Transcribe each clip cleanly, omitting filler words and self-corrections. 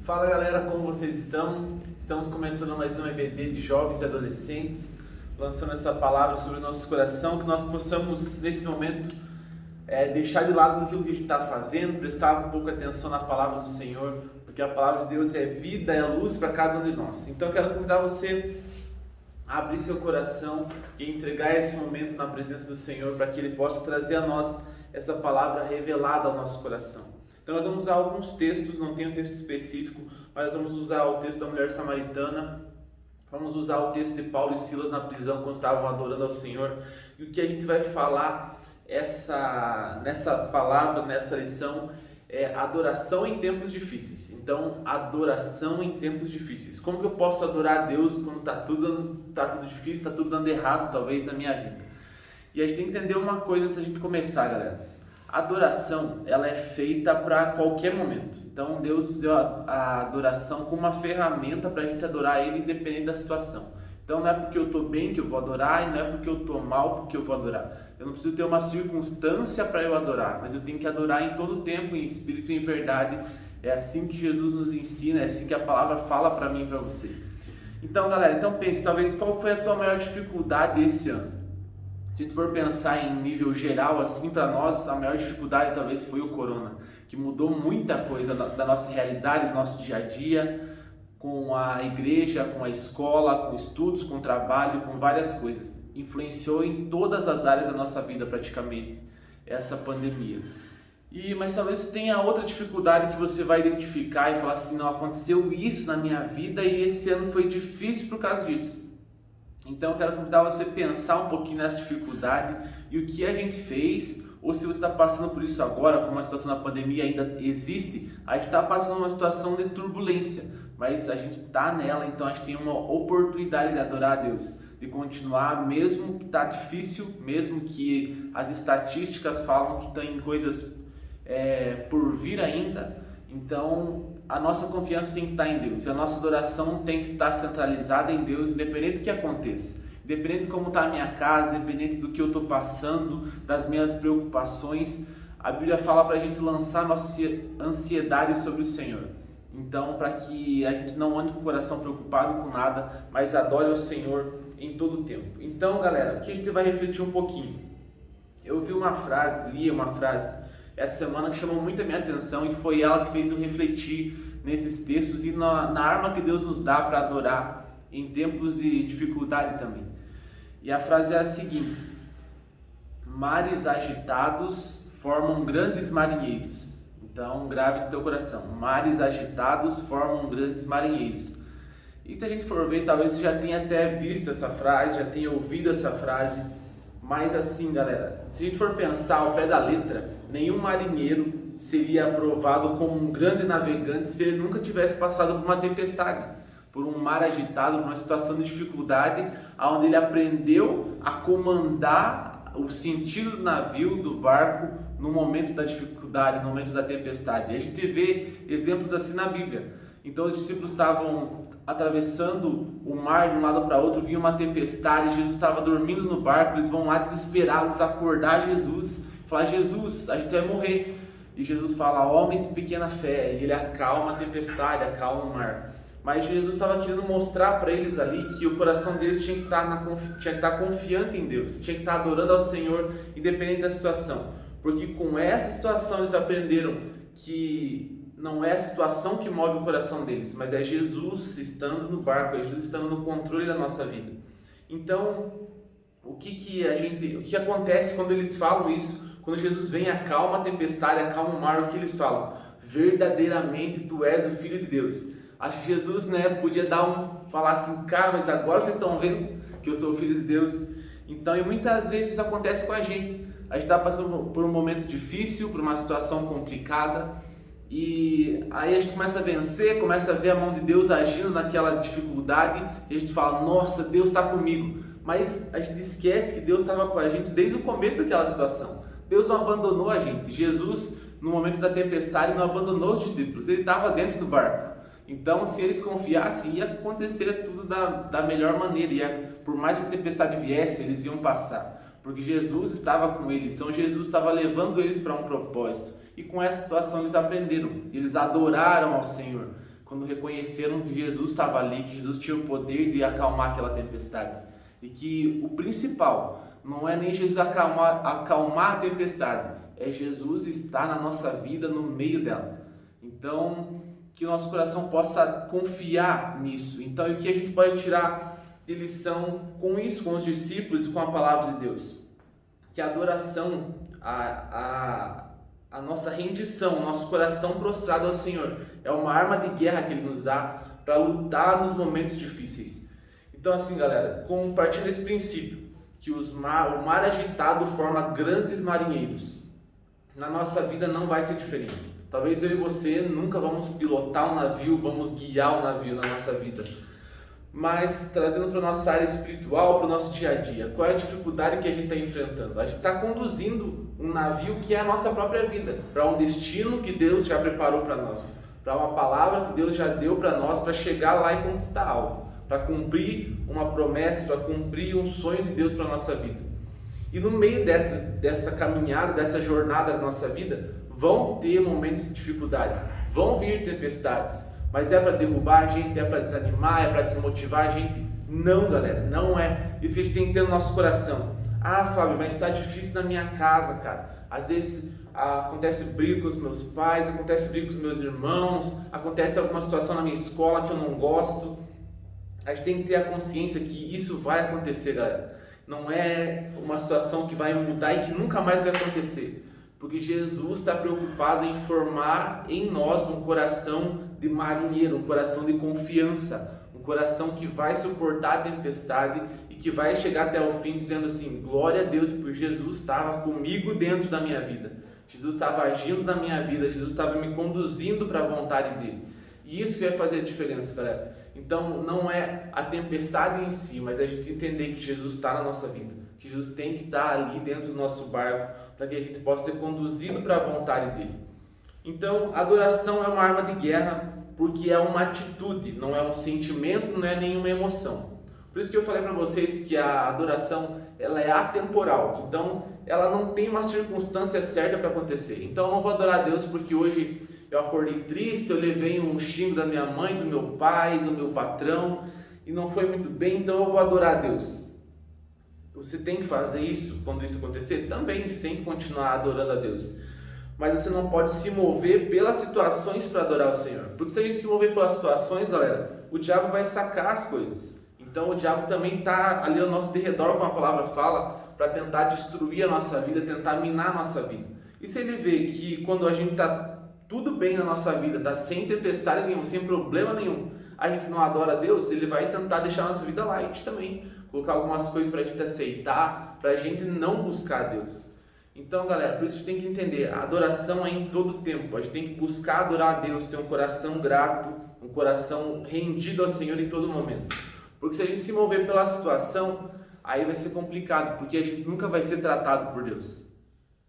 Fala galera, como vocês estão? Estamos começando mais um EBD de jovens e adolescentes, lançando essa palavra sobre o nosso coração, que nós possamos nesse momento deixar de lado aquilo que a gente está fazendo, prestar um pouco atenção na palavra do Senhor, porque a palavra de Deus é vida, é luz para cada um de nós. Então eu quero convidar você a abrir seu coração e entregar esse momento na presença do Senhor, para que Ele possa trazer a nós essa palavra revelada ao nosso coração. Então nós vamos usar alguns textos, não tem um texto específico, mas vamos usar o texto da mulher samaritana, vamos usar o texto de Paulo e Silas na prisão quando estavam adorando ao Senhor. E o que a gente vai falar nessa palavra, nessa lição, é adoração em tempos difíceis. Então, adoração em tempos difíceis. Como que eu posso adorar a Deus quando está tudo difícil, está tudo dando errado, talvez, na minha vida? E a gente tem que entender uma coisa antes da gente começar, galera. A adoração, ela é feita para qualquer momento. Então, Deus nos deu a adoração como uma ferramenta para a gente adorar Ele independente da situação. Então, não é porque eu estou bem que eu vou adorar e não é porque eu estou mal porque eu vou adorar. Eu não preciso ter uma circunstância para eu adorar, mas eu tenho que adorar em todo tempo, em espírito e em verdade. É assim que Jesus nos ensina, é assim que a palavra fala para mim e para você. Então, galera, pense, talvez qual foi a tua maior dificuldade esse ano? Se a gente for pensar em nível geral, assim, para nós, a maior dificuldade talvez foi o corona, que mudou muita coisa da nossa realidade, do nosso dia a dia, com a igreja, com a escola, com estudos, com trabalho, com várias coisas. Influenciou em todas as áreas da nossa vida, praticamente, essa pandemia. Mas talvez você tenha outra dificuldade que você vai identificar e falar assim, não, aconteceu isso na minha vida e esse ano foi difícil por causa disso. Então eu quero convidar você a pensar um pouquinho nessa dificuldade e o que a gente fez, ou se você está passando por isso agora, como a situação da pandemia ainda existe, a gente está passando uma situação de turbulência, mas a gente está nela, então a gente tem uma oportunidade de adorar a Deus, de continuar, mesmo que está difícil, mesmo que as estatísticas falam que tem coisas por vir ainda. Então a nossa confiança tem que estar em Deus, e a nossa adoração tem que estar centralizada em Deus, independente do que aconteça, independente de como está a minha casa, independente do que eu estou passando, das minhas preocupações. A Bíblia fala para a gente lançar nossa ansiedade sobre o Senhor. Então, para que a gente não ande com o coração preocupado com nada, mas adore o Senhor em todo o tempo. Então, galera, aqui a gente vai refletir um pouquinho. Eu vi uma frase, li uma frase essa semana que chamou muito a minha atenção e foi ela que fez eu refletir nesses textos e na arma que Deus nos dá para adorar em tempos de dificuldade também. E a frase é a seguinte: mares agitados formam grandes marinheiros. Então grave no teu coração, mares agitados formam grandes marinheiros. E se a gente for ver, talvez você já tenha até visto essa frase, já tenha ouvido essa frase. Mas assim, galera, se a gente for pensar ao pé da letra, nenhum marinheiro seria aprovado como um grande navegante se ele nunca tivesse passado por uma tempestade, por um mar agitado, por uma situação de dificuldade, onde ele aprendeu a comandar o sentido do navio, do barco, no momento da dificuldade, no momento da tempestade. E a gente vê exemplos assim na Bíblia. Então os discípulos estavam atravessando o mar de um lado para outro, vinha uma tempestade, Jesus estava dormindo no barco, eles vão lá desesperados acordar Jesus, falar: Jesus, a gente vai morrer. E Jesus fala: homens de pequena fé, e ele acalma a tempestade, acalma o mar. Mas Jesus estava querendo mostrar para eles ali que o coração deles tinha que estar confiante em Deus, tinha que estar adorando ao Senhor independente da situação, porque com essa situação eles aprenderam que não é a situação que move o coração deles, mas é Jesus estando no barco, é Jesus estando no controle da nossa vida. Então, o que acontece quando eles falam isso? Quando Jesus vem, acalma a tempestade, acalma o mar, o que eles falam? Verdadeiramente tu és o Filho de Deus. Acho que Jesus, podia falar assim: cara, mas agora vocês estão vendo que eu sou o Filho de Deus. Então, e muitas vezes isso acontece com a gente. A gente está passando por um momento difícil, por uma situação complicada, e aí a gente começa a vencer, começa a ver a mão de Deus agindo naquela dificuldade, e a gente fala: nossa, Deus está comigo. Mas a gente esquece que Deus estava com a gente desde o começo daquela situação. Deus não abandonou a gente. Jesus, no momento da tempestade, não abandonou os discípulos, ele estava dentro do barco. Então, se eles confiassem, ia acontecer tudo da melhor maneira, por mais que a tempestade viesse, eles iam passar, porque Jesus estava com eles. Então Jesus estava levando eles para um propósito, e com essa situação eles aprenderam, eles adoraram ao Senhor. quando reconheceram que Jesus estava ali, que Jesus tinha o poder de acalmar aquela tempestade. E que o principal não é nem Jesus acalmar a tempestade, é Jesus estar na nossa vida, no meio dela. Então, que o nosso coração possa confiar nisso. Então, e o que a gente pode tirar de lição com isso, com os discípulos e com a palavra de Deus? Que a adoração, a nossa rendição, o nosso coração prostrado ao Senhor é uma arma de guerra que Ele nos dá para lutar nos momentos difíceis. Então assim, galera, compartilha esse princípio, que o mar agitado forma grandes marinheiros. Na nossa vida não vai ser diferente. Talvez eu e você nunca vamos pilotar um navio, vamos guiar um navio na nossa vida. Mas trazendo para a nossa área espiritual, para o nosso dia a dia, qual é a dificuldade que a gente está enfrentando? A gente está conduzindo um navio que é a nossa própria vida, para um destino que Deus já preparou para nós, para uma palavra que Deus já deu para nós, para chegar lá e conquistar algo, para cumprir uma promessa, para cumprir um sonho de Deus para a nossa vida. E no meio dessa caminhada, dessa jornada da nossa vida, vão ter momentos de dificuldade, vão vir tempestades. Mas é para derrubar a gente, é para desanimar, é para desmotivar a gente? Não, galera, não é. Isso que a gente tem que ter no nosso coração. Ah, Fábio, mas está difícil na minha casa, cara. Às vezes acontece briga com os meus pais, acontece briga com os meus irmãos, acontece alguma situação na minha escola que eu não gosto. A gente tem que ter a consciência que isso vai acontecer, galera. Não é uma situação que vai mudar e que nunca mais vai acontecer. Porque Jesus está preocupado em formar em nós um coração de marinheiro, um coração de confiança, um coração que vai suportar a tempestade e que vai chegar até o fim dizendo assim: glória a Deus, porque Jesus estava comigo dentro da minha vida, Jesus estava agindo na minha vida, Jesus estava me conduzindo para a vontade dele. E isso que vai fazer a diferença, galera. Então não é a tempestade em si, mas a gente entender que Jesus está na nossa vida, que Jesus tem que estar ali dentro do nosso barco para que a gente possa ser conduzido para a vontade dele. Então, adoração é uma arma de guerra porque é uma atitude, não é um sentimento, não é nenhuma emoção. Por isso que eu falei para vocês que a adoração ela é atemporal, então ela não tem uma circunstância certa para acontecer. Então eu não vou adorar a Deus porque hoje eu acordei triste, eu levei um xingo da minha mãe, do meu pai, do meu patrão e não foi muito bem, então eu vou adorar a Deus. Você tem que fazer isso quando isso acontecer? Também, sem continuar adorando a Deus. Mas você não pode se mover pelas situações para adorar o Senhor. Porque se a gente se mover pelas situações, galera, o diabo vai sacar as coisas. Então o diabo também está ali ao nosso derredor, como a palavra fala, para tentar destruir a nossa vida, tentar minar a nossa vida. E se ele vê que quando a gente está tudo bem na nossa vida, está sem tempestade nenhuma, sem problema nenhum, a gente não adora a Deus, ele vai tentar deixar a nossa vida light também. Colocar algumas coisas para a gente aceitar, para a gente não buscar a Deus. Então, galera, por isso a gente tem que entender, a adoração é em todo tempo. A gente tem que buscar adorar a Deus, ter um coração grato, um coração rendido ao Senhor em todo momento. Porque se a gente se mover pela situação, aí vai ser complicado, porque a gente nunca vai ser tratado por Deus.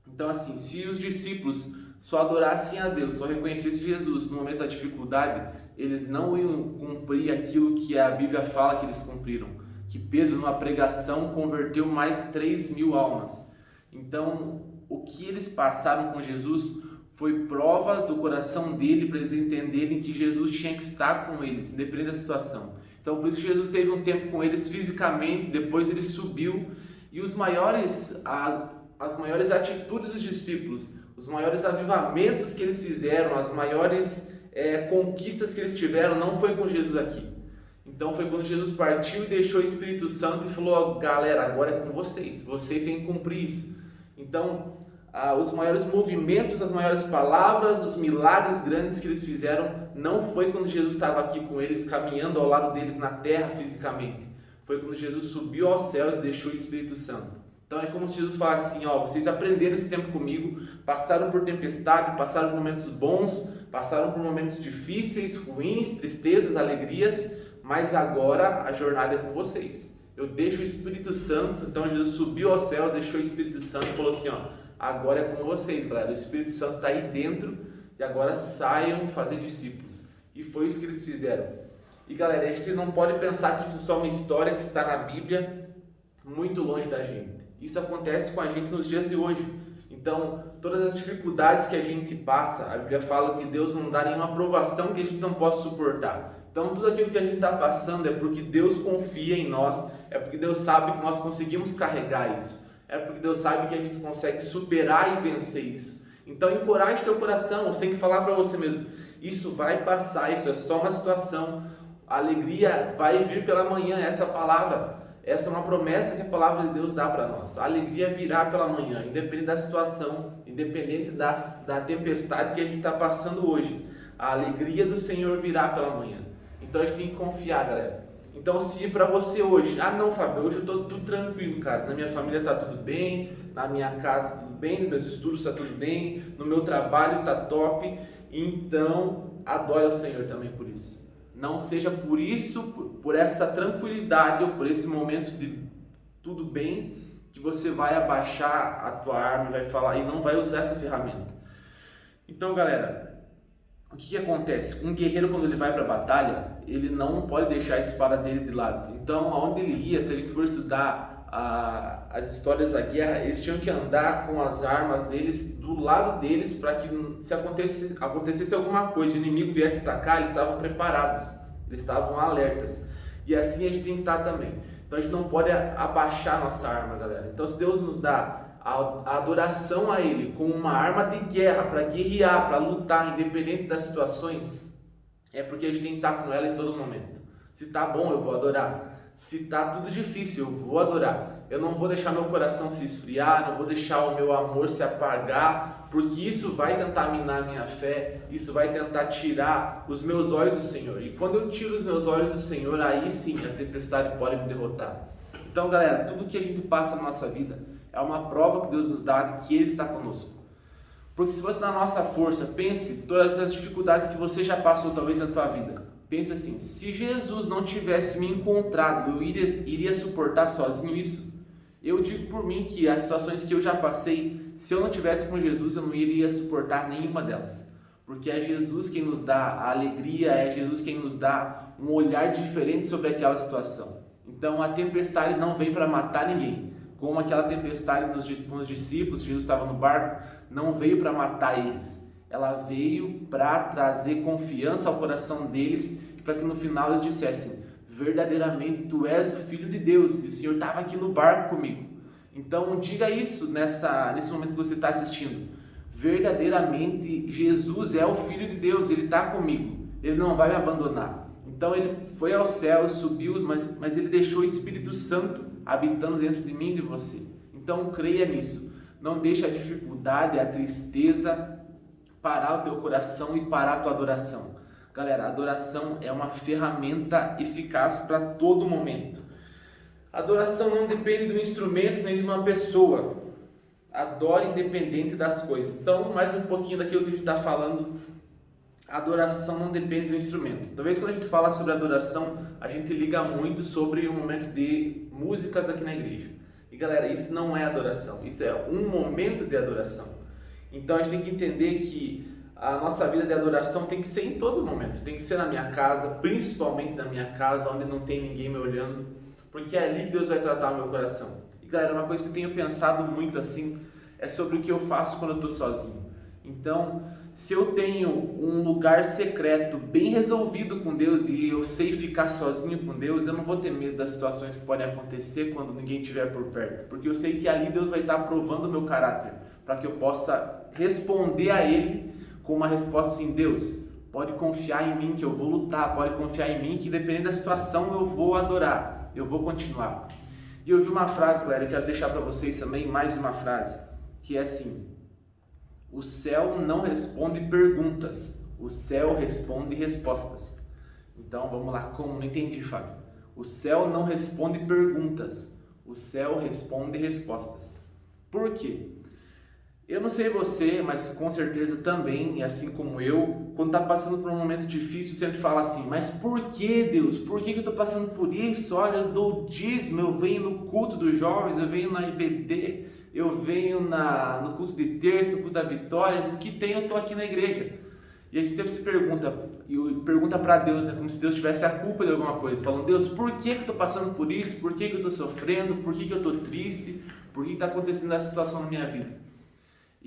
Então, assim, se os discípulos só adorassem a Deus, só reconhecessem Jesus no momento da dificuldade, eles não iam cumprir aquilo que a Bíblia fala que eles cumpriram. Que Pedro, numa pregação, converteu mais de 3.000 almas. Então, o que eles passaram com Jesus foi provas do coração dele para eles entenderem que Jesus tinha que estar com eles, independente da situação. Então, por isso Jesus teve um tempo com eles fisicamente, depois ele subiu, e as maiores atitudes dos discípulos, os maiores avivamentos que eles fizeram, as maiores conquistas que eles tiveram, não foi com Jesus aqui. Então foi quando Jesus partiu e deixou o Espírito Santo e falou: galera, agora é com vocês têm que cumprir isso. Então os maiores movimentos, as maiores palavras, os milagres grandes que eles fizeram não foi quando Jesus estava aqui com eles, caminhando ao lado deles na terra fisicamente. Foi quando Jesus subiu aos céus e deixou o Espírito Santo. Então é como se Jesus falasse assim: ó, vocês aprenderam esse tempo comigo, passaram por tempestade, passaram por momentos bons, passaram por momentos difíceis, ruins, tristezas, alegrias, mas agora a jornada é com vocês. Eu deixo o Espírito Santo. Então Jesus subiu aos céus, deixou o Espírito Santo e falou assim: ó, agora é com vocês, galera. O Espírito Santo está aí dentro e agora saiam fazer discípulos. E foi isso que eles fizeram. E galera, a gente não pode pensar que isso é só uma história que está na Bíblia, muito longe da gente. Isso acontece com a gente nos dias de hoje. Então Então, todas as dificuldades que a gente passa, a Bíblia fala que Deus não dá nenhuma provação que a gente não possa suportar. Então, tudo aquilo que a gente está passando é porque Deus confia em nós, é porque Deus sabe que nós conseguimos carregar isso, é porque Deus sabe que a gente consegue superar e vencer isso. Então, encoraje teu coração, você tem que falar para você mesmo, isso vai passar, isso é só uma situação, a alegria vai vir pela manhã, essa palavra. Essa é uma promessa que a palavra de Deus dá para nós. A alegria virá pela manhã, independente da situação, independente da tempestade que a gente está passando hoje. A alegria do Senhor virá pela manhã. Então a gente tem que confiar, galera. Então se para você hoje, não, Fábio, hoje eu estou tudo tranquilo, cara. Na minha família está tudo bem, na minha casa tudo bem, nos meus estudos está tudo bem, no meu trabalho está top. Então adore ao Senhor também por isso. Não seja por isso, por essa tranquilidade ou por esse momento de tudo bem, que você vai abaixar a tua arma e vai falar e não vai usar essa ferramenta. Então, galera, o que acontece? Um guerreiro, quando ele vai para a batalha, ele não pode deixar a espada dele de lado. Então, aonde ele ia, se a gente for estudar as histórias da guerra, eles tinham que andar com as armas deles do lado deles para que se acontecesse alguma coisa, o inimigo viesse atacar, eles estavam preparados, eles estavam alertas. E assim a gente tem que estar também. Então a gente não pode abaixar nossa arma, galera. Então se Deus nos dá a adoração a Ele como uma arma de guerra, para guerrear, para lutar, independente das situações, é porque a gente tem que estar com ela em todo momento. Se tá bom, eu vou adorar. Se está tudo difícil, eu vou adorar. Eu não vou deixar meu coração se esfriar, não vou deixar o meu amor se apagar, porque isso vai tentar minar a minha fé, isso vai tentar tirar os meus olhos do Senhor. E quando eu tiro os meus olhos do Senhor, aí sim a tempestade pode me derrotar. Então, galera, tudo que a gente passa na nossa vida é uma prova que Deus nos dá de que Ele está conosco. Porque se fosse na nossa força, pense todas as dificuldades que você já passou talvez na tua vida. Pense assim, se Jesus não tivesse me encontrado, eu iria suportar sozinho isso? Eu digo por mim que as situações que eu já passei, se eu não tivesse com Jesus, eu não iria suportar nenhuma delas. Porque é Jesus quem nos dá a alegria, é Jesus quem nos dá um olhar diferente sobre aquela situação. Então a tempestade não vem para matar ninguém. Como aquela tempestade com os discípulos, Jesus estava no barco, não veio para matar eles. Ela veio para trazer confiança ao coração deles, para que no final eles dissessem, verdadeiramente tu és o Filho de Deus, e o Senhor estava aqui no barco comigo. Então diga isso nesse momento que você está assistindo, verdadeiramente Jesus é o Filho de Deus, Ele está comigo, Ele não vai me abandonar. Então Ele foi ao céu, subiu, mas Ele deixou o Espírito Santo habitando dentro de mim e de você. Então creia nisso, não deixe a dificuldade, a tristeza parar o teu coração e parar a tua adoração. Galera, a adoração é uma ferramenta eficaz para todo momento. A adoração não depende do instrumento nem de uma pessoa. Adore independente das coisas. Então, mais um pouquinho daquilo que a gente está falando. A adoração não depende do instrumento. Talvez quando a gente fala sobre adoração, a gente liga muito sobre o momento de músicas aqui na igreja. E galera, isso não é adoração. Isso é um momento de adoração. Então a gente tem que entender que a nossa vida de adoração tem que ser em todo momento, tem que ser na minha casa, principalmente na minha casa, onde não tem ninguém me olhando, porque é ali que Deus vai tratar o meu coração. E galera, uma coisa que eu tenho pensado muito assim, é sobre o que eu faço quando eu estou sozinho. Então, se eu tenho um lugar secreto, bem resolvido com Deus, e eu sei ficar sozinho com Deus, eu não vou ter medo das situações que podem acontecer quando ninguém estiver por perto, porque eu sei que ali Deus vai estar provando o meu caráter, para que eu possa responder a Ele com uma resposta assim, Deus, pode confiar em mim que eu vou lutar, pode confiar em mim que dependendo da situação eu vou adorar, eu vou continuar. E eu vi uma frase, galera, eu quero deixar para vocês também, mais uma frase, que é assim, o céu não responde perguntas, o céu responde respostas. Então vamos lá, como? Não entendi, Fábio. O céu não responde perguntas, o céu responde respostas. Por quê? Eu não sei você, mas com certeza também, assim como eu, quando está passando por um momento difícil, sempre fala assim, mas por que Deus? Por que eu estou passando por isso? Olha, eu dou dízimo, eu venho no culto dos jovens, eu venho na IBD, eu venho no culto de terça, no culto da vitória, o que tem eu estou aqui na igreja. E a gente sempre se pergunta para Deus, né, como se Deus tivesse a culpa de alguma coisa, falando, Deus, por que eu estou passando por isso? Por que eu estou sofrendo? Por que eu estou triste? Por que está acontecendo essa situação na minha vida?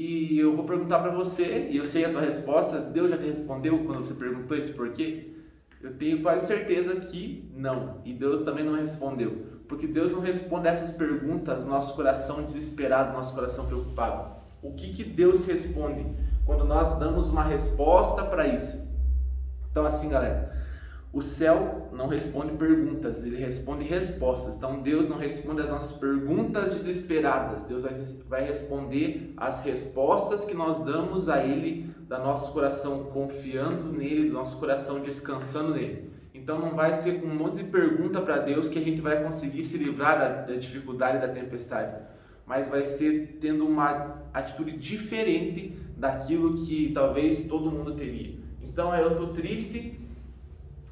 E eu vou perguntar para você, e eu sei a tua resposta. Deus já te respondeu quando você perguntou esse porquê? Eu tenho quase certeza que não. E Deus também não respondeu. Porque Deus não responde essas perguntas no nosso coração desesperado, no nosso coração preocupado. O que Deus responde quando nós damos uma resposta para isso? Então assim, galera, o céu não responde perguntas, ele responde respostas. Então Deus não responde as nossas perguntas desesperadas. Deus vai responder as respostas que nós damos a Ele, do nosso coração confiando nele, do nosso coração descansando nele. Então não vai ser com um monte de pergunta para Deus que a gente vai conseguir se livrar da dificuldade, da tempestade. Mas vai ser tendo uma atitude diferente daquilo que talvez todo mundo teria. Então eu estou triste,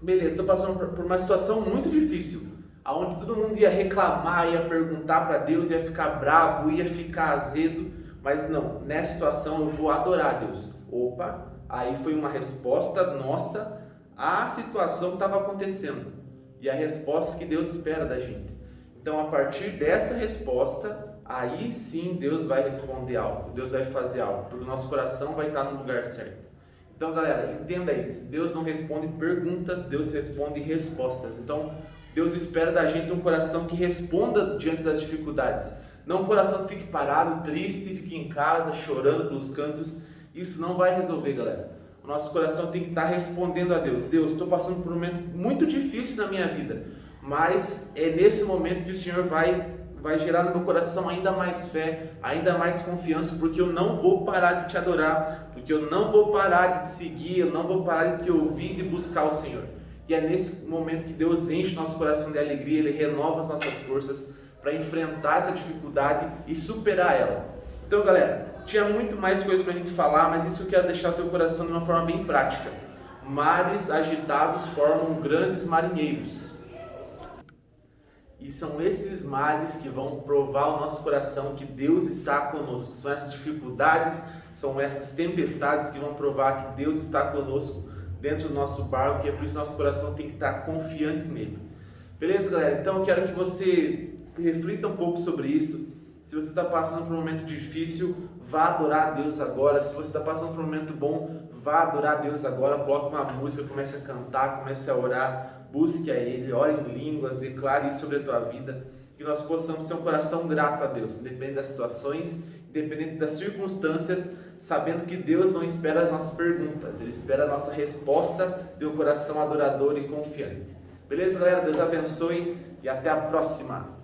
beleza, estou passando por uma situação muito difícil, onde todo mundo ia reclamar, ia perguntar para Deus, ia ficar bravo, ia ficar azedo, mas não, nessa situação eu vou adorar a Deus. Opa, aí foi uma resposta nossa à situação que estava acontecendo e a resposta que Deus espera da gente. Então, a partir dessa resposta, aí sim Deus vai responder algo, Deus vai fazer algo, porque o nosso coração vai estar no lugar certo. Então, galera, entenda isso. Deus não responde perguntas, Deus responde respostas. Então, Deus espera da gente um coração que responda diante das dificuldades. Não um coração que fique parado, triste, fique em casa, chorando pelos cantos. Isso não vai resolver, galera. O nosso coração tem que estar respondendo a Deus. Deus, estou passando por um momento muito difícil na minha vida, mas é nesse momento que o Senhor vai gerar no meu coração ainda mais fé, ainda mais confiança, porque eu não vou parar de te adorar, porque eu não vou parar de te seguir, eu não vou parar de te ouvir e de buscar o Senhor. E é nesse momento que Deus enche nosso coração de alegria, Ele renova as nossas forças para enfrentar essa dificuldade e superar ela. Então, galera, tinha muito mais coisa para a gente falar, mas isso eu quero deixar o teu coração de uma forma bem prática. Mares agitados formam grandes marinheiros. E são esses mares que vão provar o nosso coração que Deus está conosco. São essas dificuldades, são essas tempestades que vão provar que Deus está conosco dentro do nosso barco, e é por isso que nosso coração tem que estar confiante nele. Beleza, galera? Então eu quero que você reflita um pouco sobre isso. Se você está passando por um momento difícil, vá adorar a Deus agora. Se você está passando por um momento bom, vá adorar a Deus agora. Coloque uma música, comece a cantar, comece a orar, busque a Ele, ore em línguas, declare isso sobre a tua vida. Que nós possamos ter um coração grato a Deus, independente das situações, independente das circunstâncias, sabendo que Deus não espera as nossas perguntas, Ele espera a nossa resposta de um coração adorador e confiante. Beleza, galera? Deus abençoe e até a próxima!